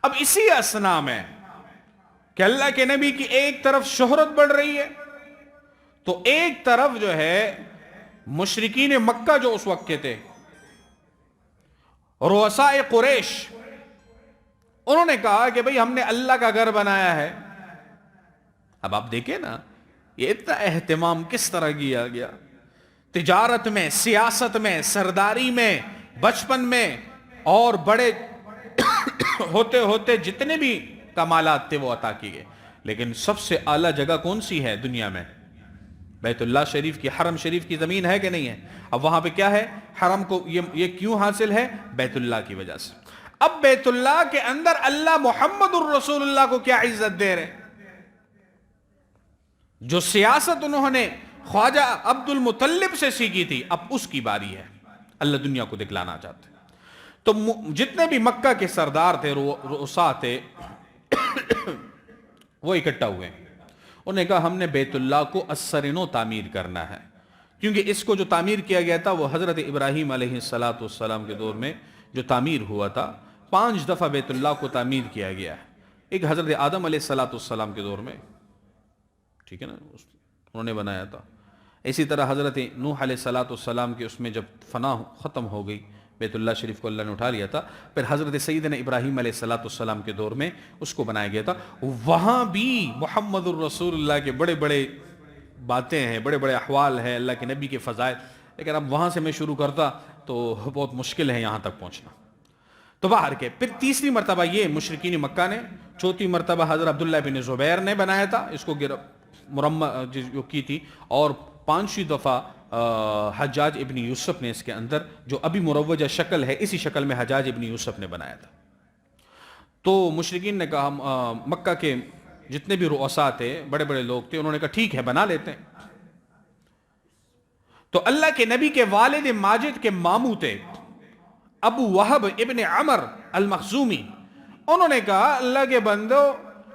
اب اسی اسنا میں کہ اللہ کے نبی کی ایک طرف شہرت بڑھ رہی ہے تو ایک طرف جو ہے مشرکین مکہ جو اس وقت کے تھے، رؤساء قریش، انہوں نے کہا کہ بھئی ہم نے اللہ کا گھر بنایا ہے۔ اب آپ دیکھیں نا یہ اتنا اہتمام کس طرح کیا گیا، تجارت میں، سیاست میں، سرداری میں، بچپن میں، اور بڑے ہوتے ہوتے جتنے بھی کمالات تھے وہ عطا کی گئے، لیکن سب سے اعلیٰ جگہ کون سی ہے دنیا میں؟ بیت اللہ شریف کی، حرم شریف کی زمین ہے کہ نہیں ہے؟ اب وہاں پہ کیا ہے؟ حرم کو یہ کیوں حاصل ہے؟ بیت اللہ کی وجہ سے۔ اب بیت اللہ کے اندر اللہ محمد الرسول اللہ کو کیا عزت دے رہے؟ جو سیاست انہوں نے خواجہ عبد المطلب سے سیکھی تھی، اب اس کی باری ہے، اللہ دنیا کو دکھلانا چاہتے ہیں۔ تو جتنے بھی مکہ کے سردار تھے، رؤساء تھے، وہ اکٹھا ہوئے، انہوں نے کہا ہم نے بیت اللہ کو ازسرنو تعمیر کرنا ہے، کیونکہ اس کو جو تعمیر کیا گیا تھا وہ حضرت ابراہیم علیہ السلام کے دور میں جو تعمیر ہوا تھا، 5 دفعہ بیت اللہ کو تعمیر کیا گیا ہے۔ ایک حضرت آدم علیہ السلام کے دور میں، ٹھیک ہے نا، انہوں نے بنایا تھا۔ اسی طرح حضرت نوح علیہ السلام کے اس میں جب فنا ختم ہو گئی، بیت اللہ شریف کو اللہ نے اٹھا لیا تھا، پھر حضرت سیدنا ابراہیم علیہ السلام کے دور میں اس کو بنایا گیا تھا۔ وہاں بھی محمد الرسول اللہ کے بڑے بڑے باتیں ہیں، بڑے بڑے احوال ہیں، اللہ کے نبی کے فضائل، لیکن اب وہاں سے میں شروع کرتا تو بہت مشکل ہے یہاں تک پہنچنا۔ تو باہر کے پھر تیسری مرتبہ یہ مشرکین مکہ نے، چوتھی مرتبہ حضرت عبداللہ بن زبیر نے بنایا تھا، اس کو مرمم جو کی تھی، اور 5ویں دفعہ حجاج ابن یوسف نے اس کے اندر جو ابھی مروجہ شکل ہے، اسی شکل میں حجاج ابن یوسف نے بنایا تھا۔ تو مشرکین نے کہا، مکہ کے جتنے بھی رؤساء تھے، بڑے بڑے لوگ تھے، انہوں نے کہا ٹھیک ہے بنا لیتے ہیں۔ تو اللہ کے نبی کے والد ماجد کے ماموں تھے ابو وہب ابن عمر المخزومی، انہوں نے کہا اللہ کے بندو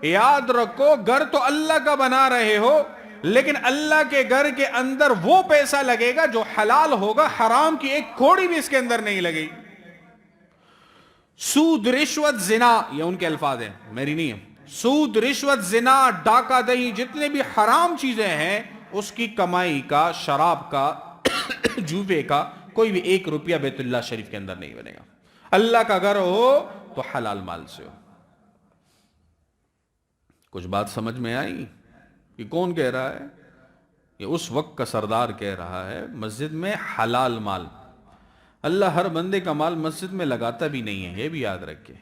یاد رکھو گھر تو اللہ کا بنا رہے ہو، لیکن اللہ کے گھر کے اندر وہ پیسہ لگے گا جو حلال ہوگا، حرام کی ایک کوڑی بھی اس کے اندر نہیں لگے گی۔ سود، رشوت، زنا، یہ ان کے الفاظ ہیں، میری نہیں ہے۔ سود، رشوت، زنا، ڈاکہ دہی، جتنے بھی حرام چیزیں ہیں، اس کی کمائی کا، شراب کا، جوے کا کوئی بھی 1 روپیہ بیت اللہ شریف کے اندر نہیں بنے گا۔ اللہ کا گھر ہو تو حلال مال سے ہو۔ کچھ بات سمجھ میں آئی؟ یہ کون کہہ رہا ہے؟ یہ اس وقت کا سردار کہہ رہا ہے، مسجد میں حلال مال۔ اللہ ہر بندے کا مال مسجد میں لگاتا بھی نہیں ہے، یہ بھی یاد رکھے۔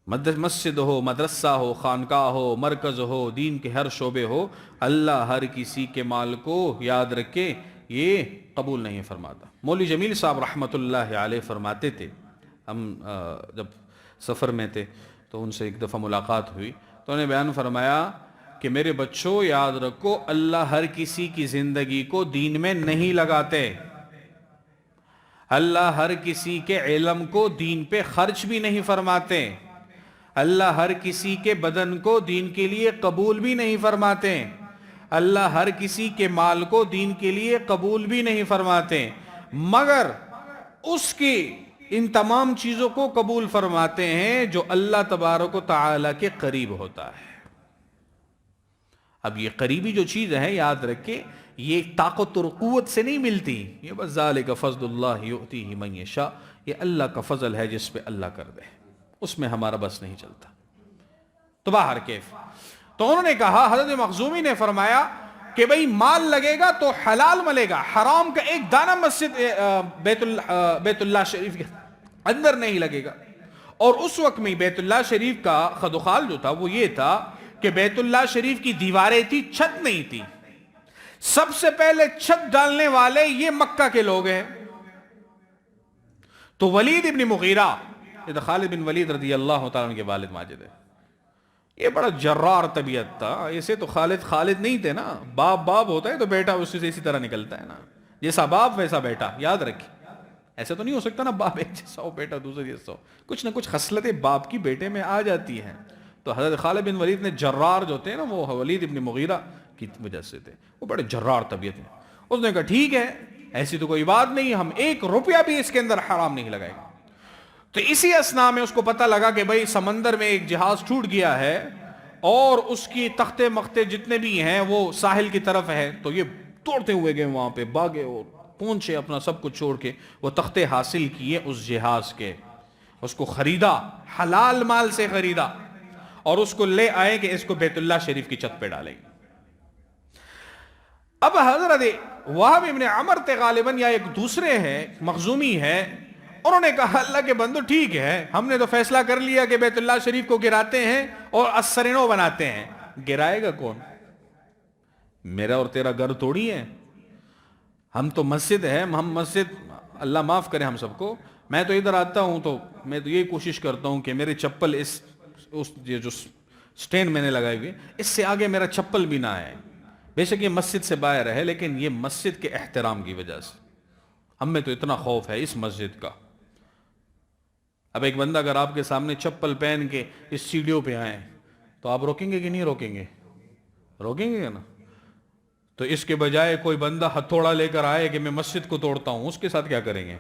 مسجد ہو، مدرسہ ہو، خانقاہ ہو، مرکز ہو، دین کے ہر شعبے ہو، اللہ ہر کسی کے مال کو یاد رکھے یہ قبول نہیں فرماتا۔ مولوی جمیل صاحب رحمۃ اللہ علیہ فرماتے تھے، ہم جب سفر میں تھے تو ان سے ایک دفعہ ملاقات ہوئی تو انہوں نے بیان فرمایا کہ میرے بچوں یاد رکھو اللہ ہر کسی کی زندگی کو دین میں نہیں لگاتے، اللہ ہر کسی کے علم کو دین پہ خرچ بھی نہیں فرماتے، اللہ ہر کسی کے بدن کو دین کے لیے قبول بھی نہیں فرماتے، اللہ ہر کسی کے مال کو دین کے لیے قبول بھی نہیں فرماتے، مگر اس کی ان تمام چیزوں کو قبول فرماتے ہیں جو اللہ تبارک و تعالی کے قریب ہوتا ہے۔ اب یہ قریبی جو چیز ہے یاد رکھے، یہ طاقت اور قوت سے نہیں ملتی، یہ بس ذالک فضل اللہ یؤتیہ من یشاء، یہ اللہ کا فضل ہے جس پہ اللہ کر دے، اس میں ہمارا بس نہیں چلتا۔ تو باہر کیف، تو انہوں نے کہا، حضرت مخزومی نے فرمایا کہ بھئی مال لگے گا تو حلال ملے گا، حرام کا ایک دانہ مسجد بیت اللہ شریف کے اندر نہیں لگے گا۔ اور اس وقت میں بیت اللہ شریف کا خدوخال جو تھا وہ یہ تھا کہ بیت اللہ شریف کی دیواریں تھی، چھت نہیں تھی۔ سب سے پہلے چھت ڈالنے والے یہ مکہ کے لوگ ہیں۔ تو ولید ابن مغیرہ، یہ خالد بن ولید رضی اللہ تعالیٰ عنہ کے والد ماجد ہے، یہ بڑا جرار طبیعت تھا۔ ایسے تو خالد نہیں تھے نا، باپ ہوتا ہے تو بیٹا اس سے اسی طرح نکلتا ہے نا، جیسا باپ ویسا بیٹا، یاد رکھیں۔ ایسا تو نہیں ہو سکتا نا باپ ایک جیسا ہو بیٹا دوسرے جیسا ہو، کچھ نہ کچھ خصلتیں باپ کی بیٹے میں آ جاتی ہیں۔ تو حضرت خالد بن ولید نے جرار جو تھے نا، وہ ولید ابن مغیرہ کی وجہ سے تھے، وہ بڑے جرار طبیعت ہیں۔ اس نے کہا ٹھیک ہے، ایسی تو کوئی بات نہیں، ہم 1 روپیہ بھی اس کے اندر حرام نہیں لگائے گا۔ تو اسی اسنا میں اس کو پتہ لگا کہ بھائی سمندر میں ایک جہاز ٹوٹ گیا ہے اور اس کی تختے مختے جتنے بھی ہیں وہ ساحل کی طرف ہے. تو یہ توڑتے ہوئے گئے وہاں پہ, بھاگے اور پہنچے اپنا سب کچھ چھوڑ کے, وہ تختے حاصل کیے اس جہاز کے, اس کو خریدا, حلال مال سے خریدا, اور اس کو لے آئے کہ اس کو بیت اللہ شریف کی چھت پہ ڈالیں. اب حضرت وہب ابن عمر تھے غالباً, یا ایک دوسرے ہیں مخزومی ہے, انہوں نے کہا اللہ کے بندو ٹھیک ہے, ہم نے تو فیصلہ کر لیا کہ بیت اللہ شریف کو گراتے ہیں اور السرینو بناتے ہیں, گرائے گا کون؟ میرا اور تیرا گھر توڑی ہے, ہم تو مسجد ہے, ہم مسجد, اللہ معاف کرے ہم سب کو, میں تو ادھر آتا ہوں تو میں تو یہی کوشش کرتا ہوں کہ میرے چپل اس یہ جو سٹینڈ میں نے لگائی ہوئی اس سے آگے میرا چپل بھی نہ آئے. بے شک یہ مسجد سے باہر ہے, لیکن یہ مسجد کے احترام کی وجہ سے ہم میں تو اتنا خوف ہے اس مسجد کا. اب ایک بندہ اگر آپ کے سامنے چپل پہن کے اس سیڑھیوں پہ آئے تو آپ روکیں گے کہ نہیں روکیں گے؟ روکیں گے نا. تو اس کے بجائے کوئی بندہ ہتھوڑا لے کر آئے کہ میں مسجد کو توڑتا ہوں, اس کے ساتھ کیا کریں گے؟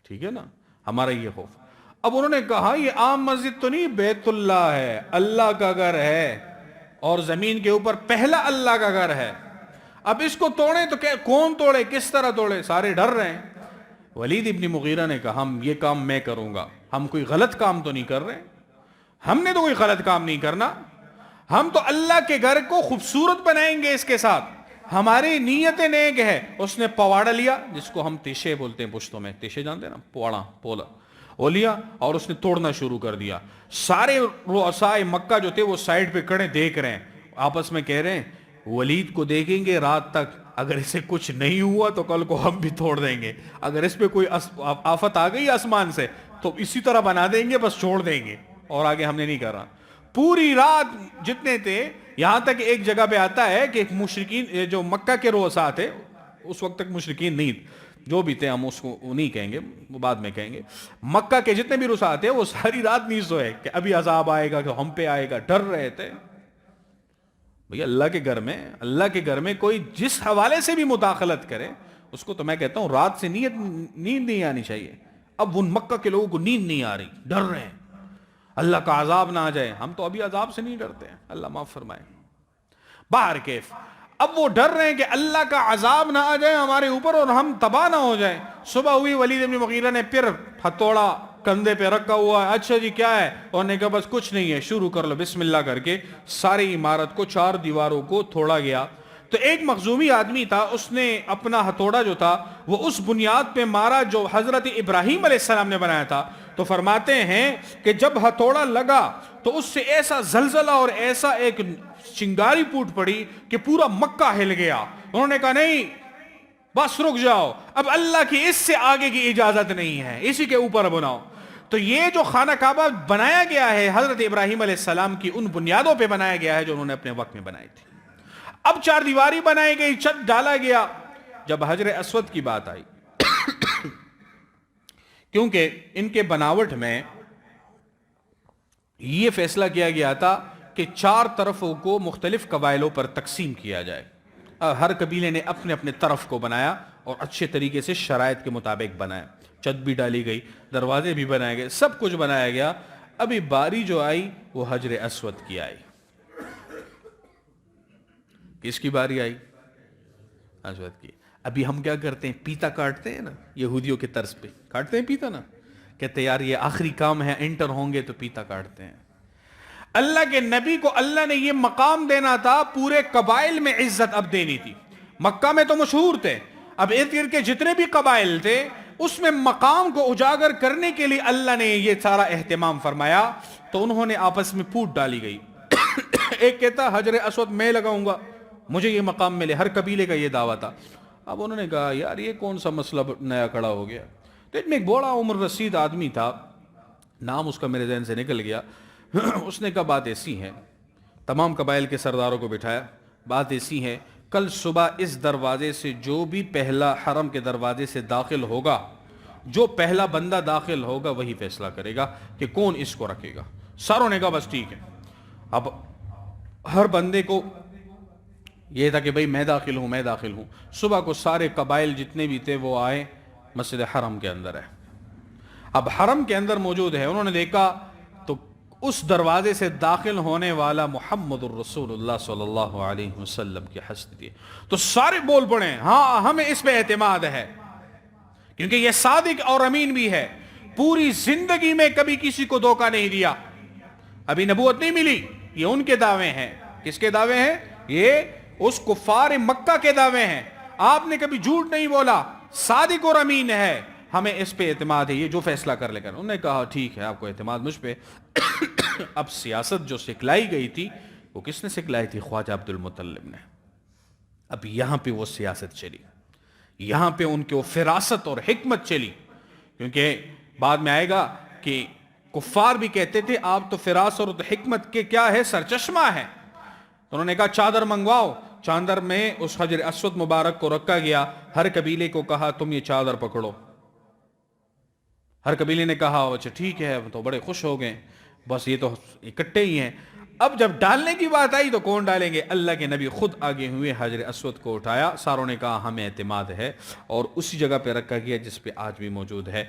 ٹھیک ہے نا, ہمارا یہ خوف. اب انہوں نے کہا یہ عام مسجد تو نہیں, بیت اللہ ہے, اللہ کا گھر ہے, اور زمین کے اوپر پہلا اللہ کا گھر ہے. اب اس کو توڑیں تو کون توڑے, کس طرح توڑے؟ سارے ڈر رہے ہیں. ولید ابن مغیرہ نے کہا ہم یہ کام میں کروں گا, ہم کوئی غلط کام تو نہیں کر رہے, ہم نے تو کوئی غلط کام نہیں کرنا, ہم تو اللہ کے گھر کو خوبصورت بنائیں گے, اس کے ساتھ ہماری نیت نیک ہے. اس نے پواڑا لیا, جس کو ہم تیشے بولتے ہیں پشتوں میں, تیشے جانتے ہیں نا, پواڑا پولا, وہ لیا اور اس نے توڑنا شروع کر دیا. سارے رؤسائے مکہ جو تھے وہ سائڈ پہ کھڑے دیکھ رہے ہیں, آپس میں کہہ رہے ہیں ولید کو دیکھیں گے رات تک, اگر اسے کچھ نہیں ہوا تو کل کو ہم بھی توڑ دیں گے, اگر اس پہ کوئی آفت آ گئی آسمان سے تو اسی طرح بنا دیں گے, بس چھوڑ دیں گے, اور آگے ہم نے نہیں کرا. پوری رات جتنے تھے, یہاں تک ایک جگہ پہ آتا ہے کہ مشرکین جو مکہ کے رؤساء تھے, اس وقت تک مشرکین نہیں, جو بھی تھے ہم اس کو نہیں کہیں گے, وہ بعد میں کہیں گے, مکہ کے جتنے بھی رؤساء تھے وہ ساری رات نہیں سوئے کہ ابھی عذاب آئے گا, کہ ہم پہ آئے گا, ڈر رہے تھے. بھئی اللہ کے گھر میں کوئی جس حوالے سے بھی مداخلت کرے, اس کو تو میں کہتا ہوں رات سے نیند نہیں آنی چاہیے. اب ان مکہ کے لوگوں کو نیند نہیں آ رہی, ڈر رہے ہیں اللہ کا عذاب نہ آ جائے. ہم تو ابھی عذاب سے نہیں ڈرتے ہیں, اللہ معاف فرمائے. باہر کیف, اب وہ ڈر رہے ہیں کہ اللہ کا عذاب نہ آ جائے ہمارے اوپر اور ہم تباہ نہ ہو جائیں. صبح ہوئی, ولید بن مغیرہ نے پھر ہتھوڑا کندھے پہ رکھا ہوا ہے, اچھا جی کیا ہے, اور نے کہا بس کچھ نہیں ہے, شروع کر لو بسم اللہ کر کے. ساری عمارت کو, 4 دیواروں کو توڑا گیا. تو ایک مخزومی آدمی تھا, اس نے اپنا ہتھوڑا جو تھا وہ اس بنیاد پہ مارا جو حضرت ابراہیم علیہ السلام نے بنایا تھا. تو فرماتے ہیں کہ جب ہتھوڑا لگا تو اس سے ایسا زلزلہ اور ایسا ایک چنگاری پھوٹ پڑی کہ پورا مکہ ہل گیا. انہوں نے کہا نہیں بس رک جاؤ, اب اللہ کی اس سے آگے کی اجازت نہیں ہے, اسی کے اوپر بناؤ. تو یہ جو خانہ کعبہ بنایا گیا ہے حضرت ابراہیم علیہ السلام کی ان بنیادوں پہ بنایا گیا ہے جو انہوں نے اپنے وقت میں بنائی تھی. اب 4 دیواری بنائی گئی, چھت ڈالا گیا. جب حجر اسود کی بات آئی, کیونکہ ان کے بناوٹ میں یہ فیصلہ کیا گیا تھا کہ 4 طرفوں کو مختلف قبائلوں پر تقسیم کیا جائے. ہر قبیلے نے اپنے اپنے طرف کو بنایا اور اچھے طریقے سے شرائط کے مطابق بنایا. چھت بھی ڈالی گئی, دروازے بھی بنائے گئے, سب کچھ بنایا گیا. ابھی باری جو آئی وہ حجر اسود کی آئی. کس کی باری آئی؟ اسود کی. ابھی ہم کیا کرتے ہیں, پیتا کاٹتے ہیں نا, یہودیوں کے طرز پہ کاٹتے ہیں پیتا نا, کہتے یار یہ آخری کام ہے, انٹر ہوں گے تو پیتا کاٹتے ہیں. اللہ کے نبی کو اللہ نے یہ مقام دینا تھا, پورے قبائل میں عزت اب دینی تھی. مکہ میں تو مشہور تھے, اب ارد گرد کے جتنے بھی قبائل تھے اس میں مقام کو اجاگر کرنے کے لیے اللہ نے یہ سارا اہتمام فرمایا. تو انہوں نے آپس میں پھوٹ ڈالی گئی. ایک کہتا حجر اسود میں لگاؤں گا, مجھے یہ مقام ملے, ہر قبیلے کا یہ دعویٰ تھا. اب انہوں نے کہا یار یہ کون سا مسئلہ نیا کھڑا ہو گیا. تو ان میں ایک بڑا عمر رسید آدمی تھا, نام اس کا میرے ذہن سے نکل گیا. اس نے کہا بات ایسی ہے, تمام قبائل کے سرداروں کو بٹھایا, بات ایسی ہے کل صبح اس دروازے سے جو بھی پہلا حرم کے دروازے سے داخل ہوگا, جو پہلا بندہ داخل ہوگا وہی فیصلہ کرے گا کہ کون اس کو رکھے گا. ساروں نے کہا بس ٹھیک ہے. اب ہر بندے کو یہ تھا کہ بھئی میں داخل ہوں. صبح کو سارے قبائل جتنے بھی تھے وہ آئے, مسجد حرم کے اندر ہے. اب حرم کے اندر موجود ہے، انہوں نے دیکھا تو اس دروازے سے داخل ہونے والا محمد الرسول اللہ صلی اللہ علیہ وسلم کی ہستی تھی، تو سارے بول پڑے ہاں ہمیں اس پہ اعتماد ہے، کیونکہ یہ صادق اور امین بھی ہے، پوری زندگی میں کبھی کسی کو دھوکہ نہیں دیا، ابھی نبوت نہیں ملی، یہ ان کے دعوے ہیں۔ کس کے دعوے ہیں؟ یہ اس کفار مکہ کے دعوے ہیں، آپ نے کبھی جھوٹ نہیں بولا، صادق اور امین ہے، ہمیں اس پہ اعتماد ہے، یہ جو فیصلہ کر لے کر۔ انہوں نے کہا ٹھیک ہے، آپ کو اعتماد مجھ پہ۔ اب سیاست جو سکھلائی گئی تھی وہ کس نے سکھلائی تھی؟ خواجہ عبد المطلب نے۔ اب یہاں پہ وہ سیاست چلی، یہاں پہ ان کی وہ فراست اور حکمت چلی، کیونکہ بعد میں آئے گا کہ کفار بھی کہتے تھے آپ تو فراست اور حکمت کے کیا ہے؟ سرچشمہ ہے۔ تو انہوں نے کہا چادر منگواؤ، چادر میں اس حجر اسود مبارک کو رکھا گیا، ہر قبیلے کو کہا تم یہ چادر پکڑو، ہر قبیلے نے کہا اچھا ٹھیک ہے، تو بڑے خوش ہو گئے، بس یہ تو اکٹھے ہی ہیں۔ اب جب ڈالنے کی بات آئی تو کون ڈالیں گے؟ اللہ کے نبی خود آگے ہوئے، حجر اسود کو اٹھایا، ساروں نے کہا ہمیں اعتماد ہے، اور اسی جگہ پہ رکھا گیا جس پہ آج بھی موجود ہے۔